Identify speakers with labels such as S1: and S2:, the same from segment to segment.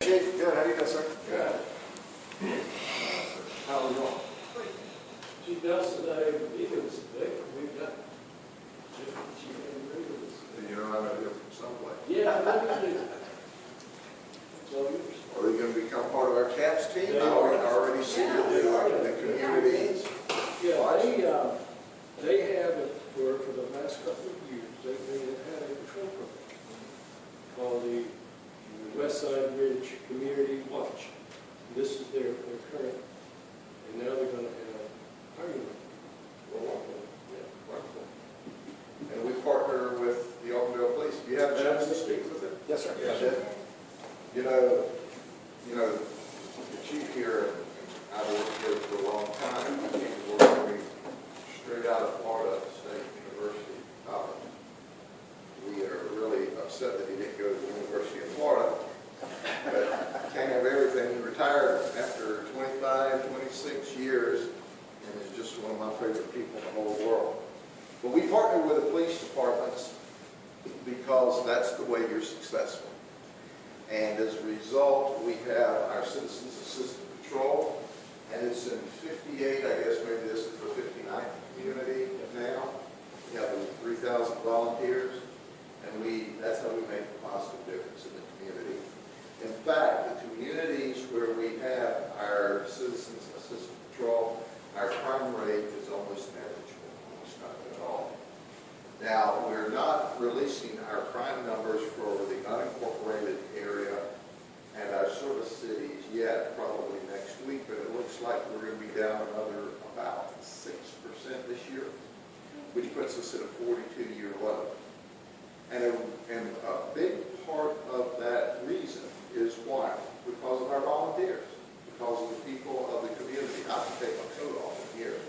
S1: Chief, good. How you doing, sir?
S2: Good.
S1: How are we going?
S3: Chief Nelson, I believe it was today, we've got Chief Henry.
S2: You know, I'm gonna do it from someplace.
S3: Yeah, I think it is. So yours.
S2: Are they gonna become part of our CAPS team?
S3: They
S2: I
S3: are.
S2: already see that they are in the communities.
S3: Yeah, they have, for the last couple of years, they have had a patrol program called the West Side Ridge Community Watch. This is their current, and now they're gonna have hiring.
S2: And we partner with the Auburndale Police. Do you have a chance to speak with them?
S1: Yes, sir.
S2: Yes. You know, the chief here, and I've worked here for a long time. He came to work for me straight out of Florida State University College. We are really upset that he didn't go to the University of Florida, but can't have everything. He retired after 25, 26 years, and is just one of my favorite people in the whole world. But we partner with the police departments because that's the way you're successful. And as a result, we have our Citizens Assisted Patrol, and it's in 58, I guess maybe this is the 59th community now. We have 3,000 volunteers, and that's how we make a positive difference in the community. In fact, the communities where we have our Citizens Assisted Patrol, our crime rate is almost negligible, almost nothing at all. Now, we're not releasing our crime numbers for the unincorporated area and our service cities yet, probably next week, but it looks like we're going to be down another about 6% this year, which puts us at a 42-year low. And a big part of that reason is why? Because of our volunteers, because of the people of the community. I can take my coat off in here.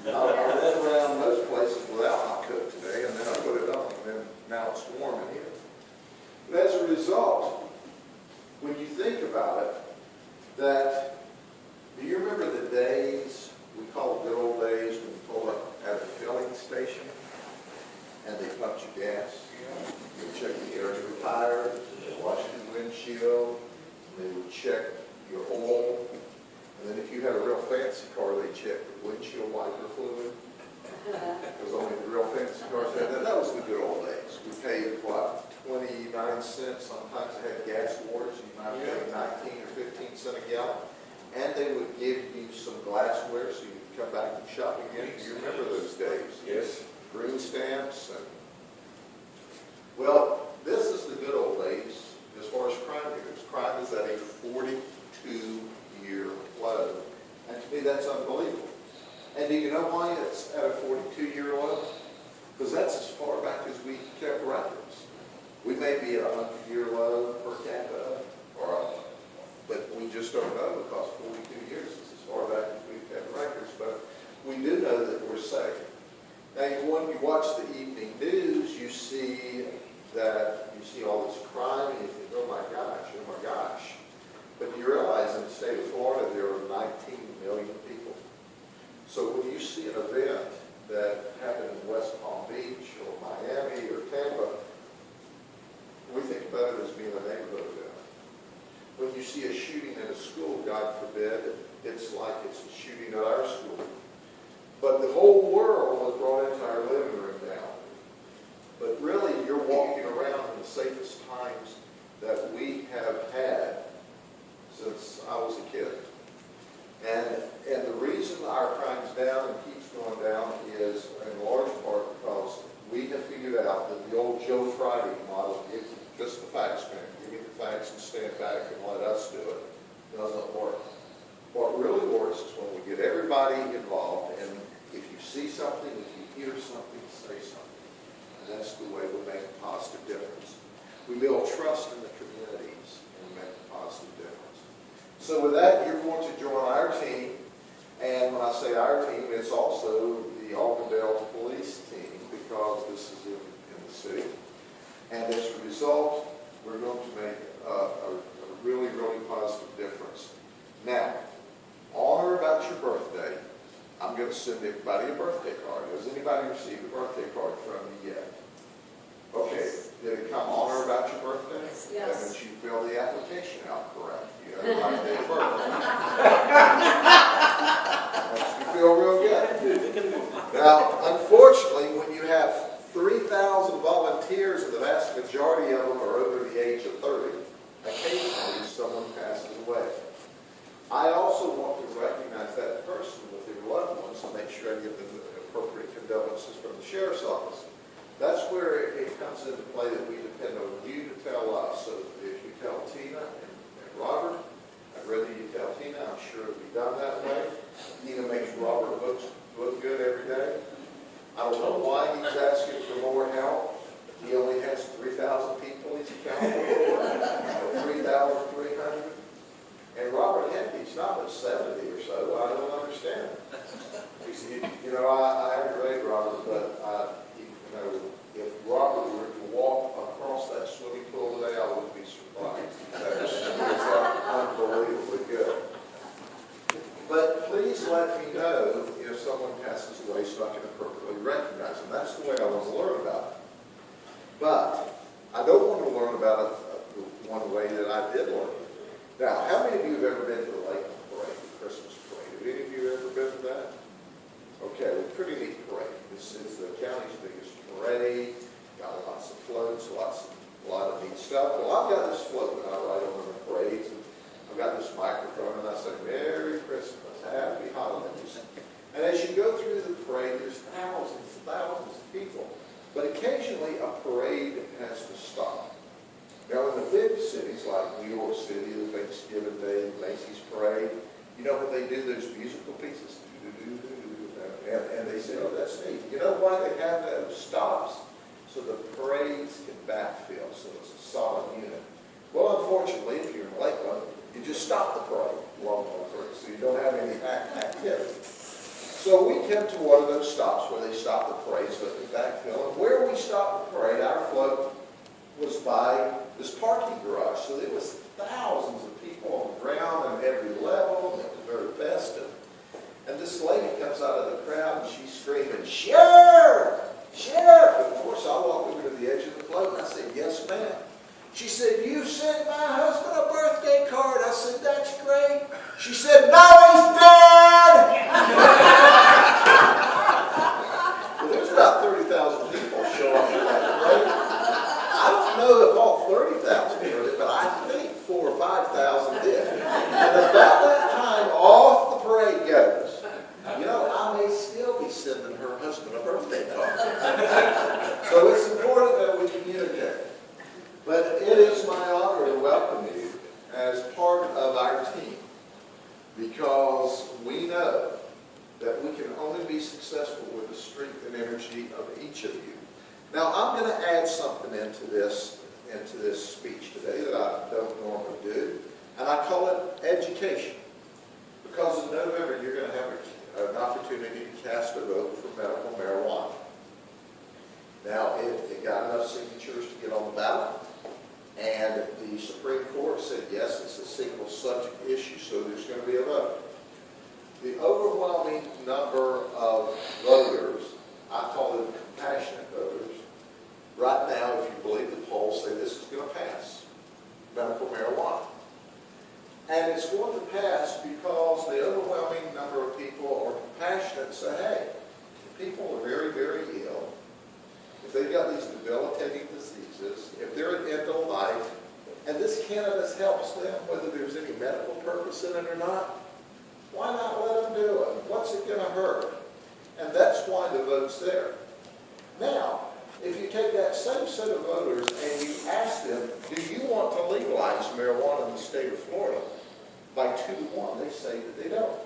S2: I went around most places without my coat today, and then I put it on, and then now it's warm in here. But as a result, when you think about it, do you remember the days, we call it good old days, when you pull up at a filling station, and they pump your gas? They check the air in your tires, they wash your windshield, they would check your oil, and then if you had a real fancy car, they checked the windshield wiper fluid. Because only the real fancy cars had that. That was the good old days. We paid, what, 29 cents. Sometimes they had gas wars. You might pay 19 or 15 cents a gallon. And they would give you some glassware so you could come back and shop again. Do you remember those days?
S3: Yes.
S2: Green stamps. Well, this is the good old days as far as crime goes. Crime is at a 42-year low. And to me, that's unbelievable. And do you know why it's at a 42-year low? Because that's as far back as we kept records. We may be at a 100-year low per capita, but we just don't know because 42 years is as far back as we've kept records. But we do know that we're safe. Now, when you watch the evening news, you see all this crime, and you think, oh my gosh. But you realize in the state of Florida, there are 19 million people. So when you see an event that happened in West Palm Beach or Miami or Tampa, we think about it as being a neighborhood event. When you see a shooting at a school, God forbid, it's like it's a shooting at our school. But the whole world was brought into our living room now. But really, you're walking around in the safest times that we have had since I was a kid. And the reason our crime's down and keeps going down is in large part because we have figured out that the old Joe Friday model, just the facts, man, give me the facts and stand back and let us do it, doesn't work. What really works is when we get everybody involved, and if you see something, if you hear something, say something. And that's the way we make a positive difference. We build trust in the communities and make a positive difference. So with that, you're going to join our team. And when I say our team, it's also the Auburndale Police team because this is in the city. And as a result, we're going to make a really, really positive difference. Now, on or about your birthday, I'm going to send everybody a birthday card. Has anybody received a birthday card from me yet? Okay. Did it come on or about your birthday?
S4: Yes.
S2: That means you fill the application out correct. the sheriff's office. That's where it comes into play that we depend on you to tell us. So if you tell Tina and Robert, I'd rather you tell Tina, I'm sure it'll be done that way. Tina makes Robert look good every day. I don't know why he's asking for more help. He only has 3,000 people he's accountable for, 3,300. And Robert Henke's not at 70 or so. I don't understand. You know, I agree, Robert, but if Robert were to walk across that swimming pool today, I wouldn't be surprised. It's unbelievably good. But please let me know if someone passes away so I can appropriately recognize them. That's the way I want to learn about it. But I don't want to learn about it one way that I did learn it. Now, how many of you have ever been to the Lake Parade, the Christmas parade? Have any of you ever been to that? Okay, well, pretty neat parade. It's the county's biggest parade. Got lots of floats, a lot of neat stuff. Well, I've got this float that I ride on the parades, and I've got this microphone, and I say, Merry Christmas, Happy Holidays. And as you go through the parade, there's thousands and thousands of people. But occasionally, a parade has to stop. Now, in the big cities like New York City, the Thanksgiving Day, Macy's Parade, you know what they do? There's musical pieces. And they say, oh, that's neat. You know why they have those stops? So the parades can backfill, so it's a solid unit. Well, unfortunately, if you're in Lakeland, you just stop the parade along the way, so you don't have any activity. So we kept to one of those stops where they stop the parade so it can backfill. And where we stopped the parade, our float was by this parking garage. So there was thousands of people on the ground and every level, and it was very festive. And this lady comes out of the crowd and she's screaming, Sheriff! Sheriff! And of course, I walked over to the edge of the float and I said, yes, ma'am. She said, you sent my husband a birthday card. I said, that's great. She said, no, he's dead! Well, there's about 30,000 people show up in that parade. I don't know if all 30,000 heard it, but I think 4,000 or 5,000 did. And about that time, off the parade goes. You know, I may still be sending her husband a birthday card. So it's important that we communicate. But it is my honor to welcome you as part of our team, because we know that we can only be successful with the strength and energy of each of you. Now, I'm going to add something into this speech today that I don't normally do, and I call it education. Because in November, you're going to have an opportunity to cast a vote for medical marijuana. Now, it got enough signatures to get on the ballot, and the Supreme Court said, yes, it's a single subject issue, so there's going to be a vote. The overwhelming number of voters, I call them compassionate voters, right now, if you believe the polls, say this is going to pass, medical marijuana. And it's going to pass because the overwhelming number of people are compassionate and say, hey, people are very, very ill. If they've got these debilitating diseases, if they're at end of life, and this cannabis helps them, whether there's any medical purpose in it or not, why not let them do it? What's it going to hurt? And that's why the vote's there. Now, if you take that same set of voters and you ask them, do you want to legalize marijuana in the state of Florida? By 2-1, they say that they don't.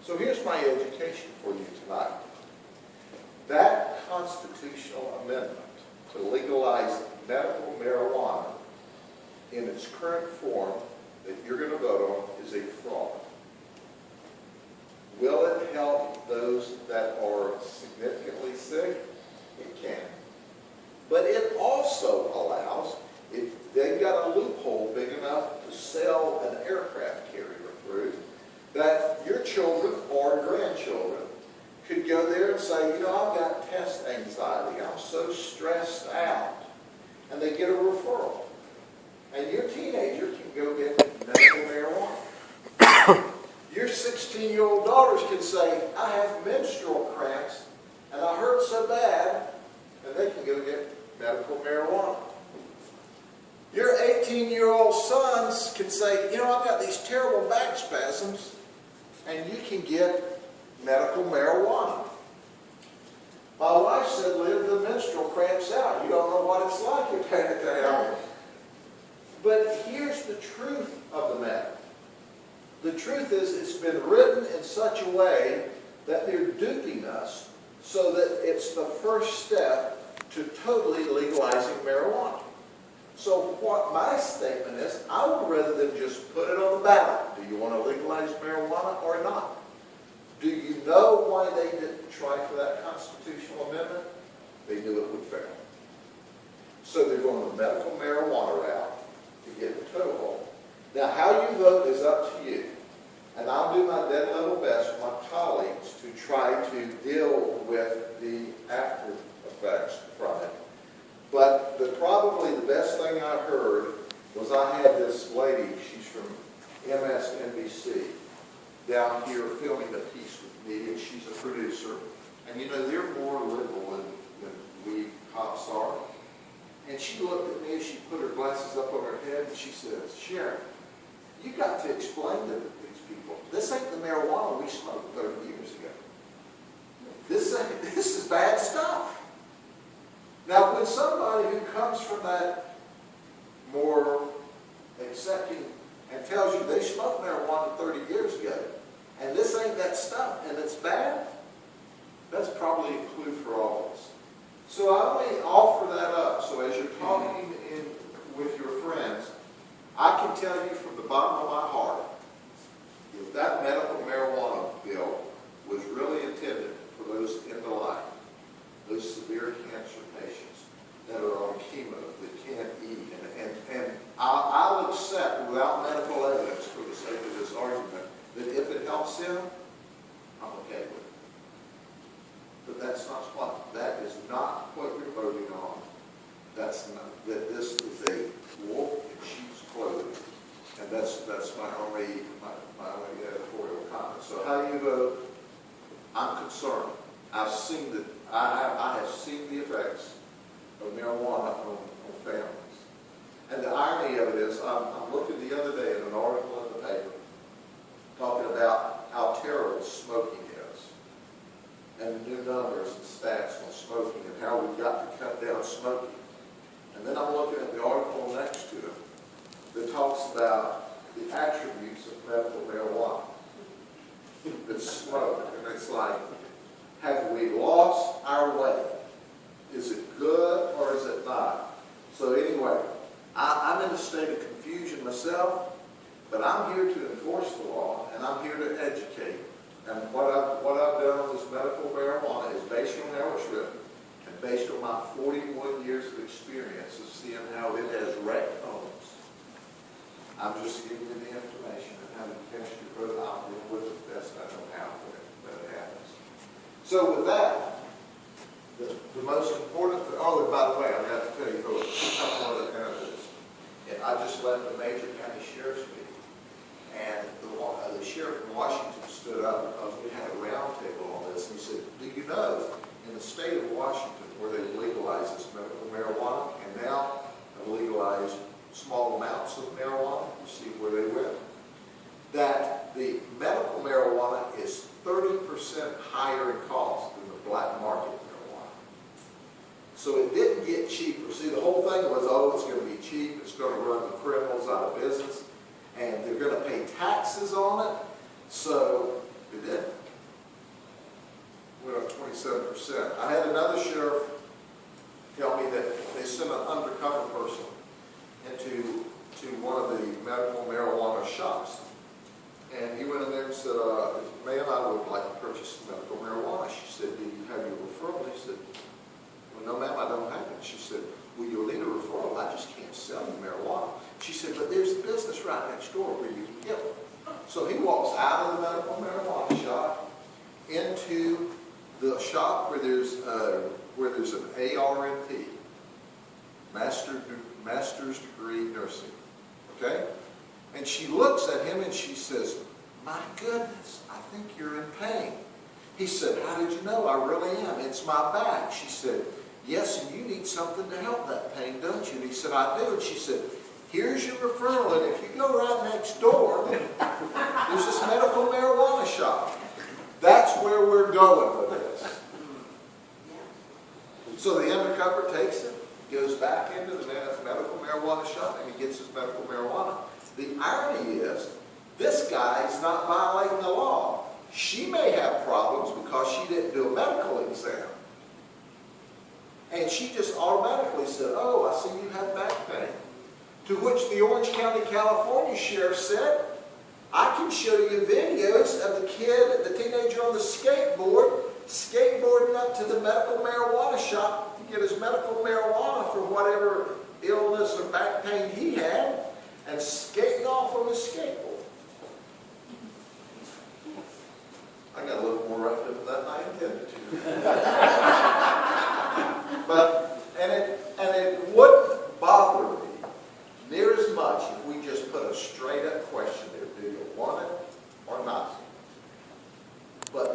S2: So here's my education for you tonight. That constitutional amendment to legalize medical marijuana in its current form that you're going to vote on is a fraud. Will it help those that are significantly sick? It can. But it also allows, if they've got a loophole big enough to sell an aircraft carrier through, that your children or grandchildren could go there and say, you know, I've got test anxiety, I'm so stressed out. And they get a referral. And your teenager can go get medical marijuana. Your 16-year-old daughters can say, I have menstrual cramps, and I hurt so bad, and they can go get medical marijuana. Your 18-year-old sons can say, you know, I've got these terrible back spasms, and you can get medical marijuana. My wife said, "Live, the minstrel cramps out. You don't know what it's like at that hour." But here's the truth of the matter. The truth is, it's been written in such a way that they're duping us so that it's the first step to totally legalizing marijuana. So what my statement is, I would rather than just put it on the ballot. Do you want to legalize marijuana or not? Do you know why they didn't try for that constitutional amendment? They knew it would fail. So they're going the medical marijuana route to get the toehold. Now, how you vote is up to you. And I'll do my dead level best with my colleagues to try to deal with the after effects from it. But probably the best thing I heard was I had this lady, she's from MSNBC, down here filming a piece with me, and she's a producer. And you know, they're more liberal than we cops are. And she looked at me as she put her glasses up on her head, and she says, "Sharon, you got to explain to these people, this ain't the marijuana we smoked 30 years ago. This is bad stuff." Now, when somebody who comes from that more accepting and tells you they smoked marijuana 30 years ago, and this ain't that stuff, and it's bad, that's probably a clue for all of us. So I only offer that up, so as you're talking with your friends, I can tell you from the bottom of my heart, if that medical marijuana bill was really intended for those in the life, those severe cancer patients that are on chemo, that can't eat, and I'll accept without medical evidence for the sake of this argument that if it helps them, I'm okay with it. But that's not what, that is not what you're voting on. That's not, that this is a wolf in sheep's clothing. And that's my only editorial comment. So how do you vote? I'm concerned. I've seen the, I have seen the effects of marijuana on families. And the irony of it is, I'm looking the other day at an article in the paper talking about how terrible smoking is, and the new numbers and stats on smoking and how we've got to cut down smoking. And then I'm looking at the article next to it that talks about the attributes of medical marijuana. It's smoke, and it's like, have we lost our way? Is it good or is it not? So anyway, I'm in a state of confusion myself, but I'm here to enforce the law, and I'm here to educate. And what I've done on this medical marijuana is based on how it's written, and based on my 41 years of experience of seeing how it has wrecked homes. I'm just giving you the information and how to test your growth. I'll deal with it best I know how when it happens. So with that, the most important thing, oh, and by the way, I've got to tell you, a couple other anecdotes. And I just left the Major County Sheriff's meeting, and the sheriff in Washington stood up because we had a round table on this, and he said, "Do you know, in the state of Washington, where they legalized this medical marijuana, and now have legalized small amounts of marijuana, you see where they went, that the medical marijuana is 30% higher in cost than the black market marijuana." So it didn't get cheaper. See, the whole thing was, oh, it's going to be cheap, it's going to run the criminals out of business, and they're going to pay taxes on it. So it didn't. Went up 27%. I had another sheriff tell me that they sent an undercover person into one of the medical marijuana shops. And he went in there and said, "Ma'am, I would like to purchase some medical marijuana." She said, "Do you have your referral?" He said, "Well, no, ma'am, I don't have it." She said, "Well, you'll need a referral. I just can't sell you marijuana." She said, "But there's a business right next door where you can get it." So he walks out of the medical marijuana shop into the shop where there's an ARNP, master's degree nursing. Okay? And she looks at him and she says, "My goodness, I think you're in pain." He said, "How did you know? I really am. It's my back." She said, "Yes, and you need something to help that pain, don't you?" And he said, "I do." And she said, "Here's your referral, and if you go right next door, there's this medical marijuana shop." That's where we're going with this. So the undercover takes him, goes back into the medical marijuana shop, and he gets his medical marijuana. The irony is, this guy's not violating the law. She may have problems because she didn't do a medical exam. And she just automatically said, oh, I see you have back pain. To which the Orange County, California sheriff said, I can show you videos of the kid, the teenager on the skateboard, skateboarding up to the medical marijuana shop to get his medical marijuana for whatever illness or back pain he had, and skating off on his skateboard. I got a little more wrapped up in that than I intended to. And it wouldn't bother me near as much if we just put a straight up question there. Do you want it or not?